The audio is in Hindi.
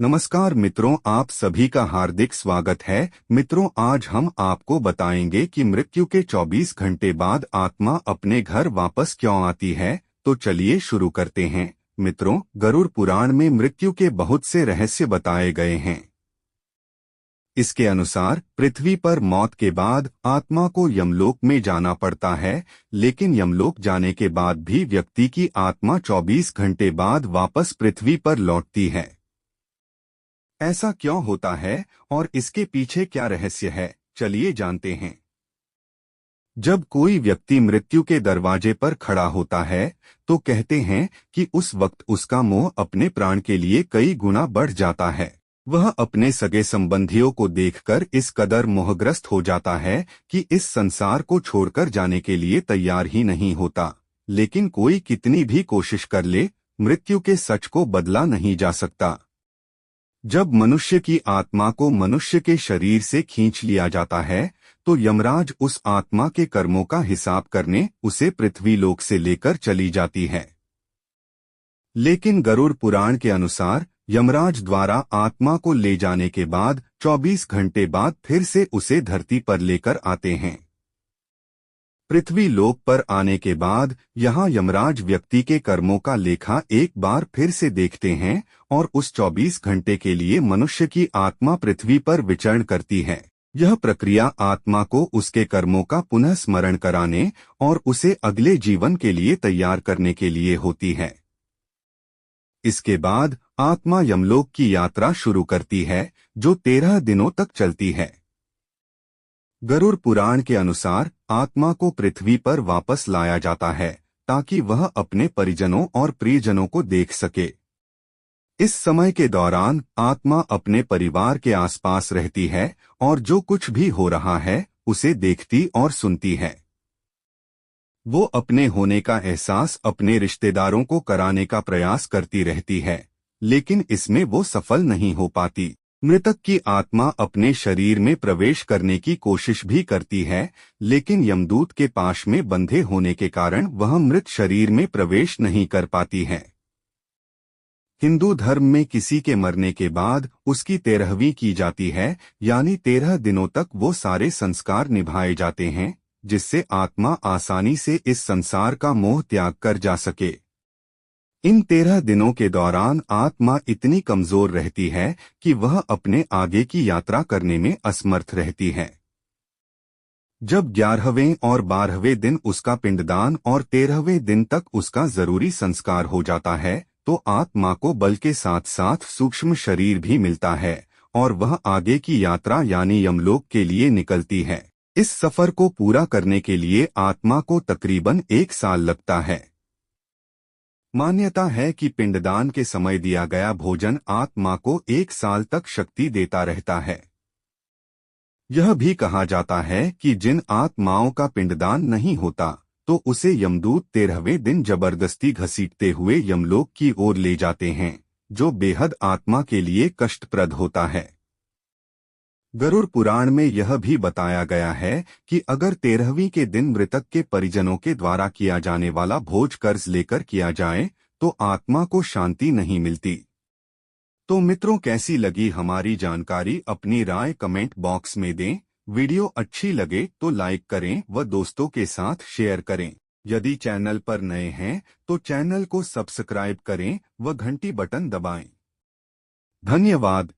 नमस्कार मित्रों, आप सभी का हार्दिक स्वागत है। मित्रों, आज हम आपको बताएंगे कि मृत्यु के 24 घंटे बाद आत्मा अपने घर वापस क्यों आती है। तो चलिए शुरू करते हैं। मित्रों, गरुड़ पुराण में मृत्यु के बहुत से रहस्य बताए गए हैं। इसके अनुसार पृथ्वी पर मौत के बाद आत्मा को यमलोक में जाना पड़ता है, लेकिन यमलोक जाने के बाद भी व्यक्ति की आत्मा 24 घंटे बाद वापस पृथ्वी पर लौटती है। ऐसा क्यों होता है और इसके पीछे क्या रहस्य है, चलिए जानते हैं। जब कोई व्यक्ति मृत्यु के दरवाजे पर खड़ा होता है तो कहते हैं कि उस वक्त उसका मोह अपने प्राण के लिए कई गुना बढ़ जाता है। वह अपने सगे संबंधियों को देखकर इस कदर मोहग्रस्त हो जाता है कि इस संसार को छोड़कर जाने के लिए तैयार ही नहीं होता। लेकिन कोई कितनी भी कोशिश कर ले, मृत्यु के सच को बदला नहीं जा सकता। जब मनुष्य की आत्मा को मनुष्य के शरीर से खींच लिया जाता है तो यमराज उस आत्मा के कर्मों का हिसाब करने उसे पृथ्वी लोक से लेकर चली जाती है। लेकिन गरुड़ पुराण के अनुसार यमराज द्वारा आत्मा को ले जाने के बाद 24 घंटे बाद फिर से उसे धरती पर लेकर आते हैं। पृथ्वी लोक पर आने के बाद यहाँ यमराज व्यक्ति के कर्मों का लेखा एक बार फिर से देखते हैं और उस 24 घंटे के लिए मनुष्य की आत्मा पृथ्वी पर विचरण करती है। यह प्रक्रिया आत्मा को उसके कर्मों का पुनः स्मरण कराने और उसे अगले जीवन के लिए तैयार करने के लिए होती है। इसके बाद आत्मा यमलोक की यात्रा शुरू करती है, जो 13 दिनों तक चलती है। गरुड़ पुराण के अनुसार आत्मा को पृथ्वी पर वापस लाया जाता है ताकि वह अपने परिजनों और प्रियजनों को देख सके। इस समय के दौरान आत्मा अपने परिवार के आसपास रहती है और जो कुछ भी हो रहा है उसे देखती और सुनती है। वो अपने होने का एहसास अपने रिश्तेदारों को कराने का प्रयास करती रहती है, लेकिन इसमें वो सफल नहीं हो पाती। मृतक की आत्मा अपने शरीर में प्रवेश करने की कोशिश भी करती है, लेकिन यमदूत के पाश में बंधे होने के कारण वह मृत शरीर में प्रवेश नहीं कर पाती है। हिंदू धर्म में किसी के मरने के बाद उसकी 13वीं की जाती है, यानी 13 दिनों तक वो सारे संस्कार निभाए जाते हैं, जिससे आत्मा आसानी से इस संसार का मोह त्याग कर जा सके। इन 13 दिनों के दौरान आत्मा इतनी कमजोर रहती है कि वह अपने आगे की यात्रा करने में असमर्थ रहती है। जब 11वें और 12वें दिन उसका पिंडदान और 13वें दिन तक उसका जरूरी संस्कार हो जाता है तो आत्मा को बल के साथ साथ सूक्ष्म शरीर भी मिलता है और वह आगे की यात्रा यानी यमलोक के लिए निकलती है। इस सफर को पूरा करने के लिए आत्मा को तकरीबन 1 साल लगता है। मान्यता है कि पिंडदान के समय दिया गया भोजन आत्मा को 1 साल तक शक्ति देता रहता है। यह भी कहा जाता है कि जिन आत्माओं का पिंडदान नहीं होता तो उसे यमदूत 13वें दिन जबरदस्ती घसीटते हुए यमलोक की ओर ले जाते हैं, जो बेहद आत्मा के लिए कष्टप्रद होता है। गरुड़ पुराण में यह भी बताया गया है कि अगर 13वीं के दिन मृतक के परिजनों के द्वारा किया जाने वाला भोज कर्ज लेकर किया जाए तो आत्मा को शांति नहीं मिलती। तो मित्रों, कैसी लगी हमारी जानकारी, अपनी राय कमेंट बॉक्स में दें। वीडियो अच्छी लगे तो लाइक करें व दोस्तों के साथ शेयर करें। यदि चैनल पर नए हैं तो चैनल को सब्सक्राइब करें व घंटी बटन दबाएं। धन्यवाद।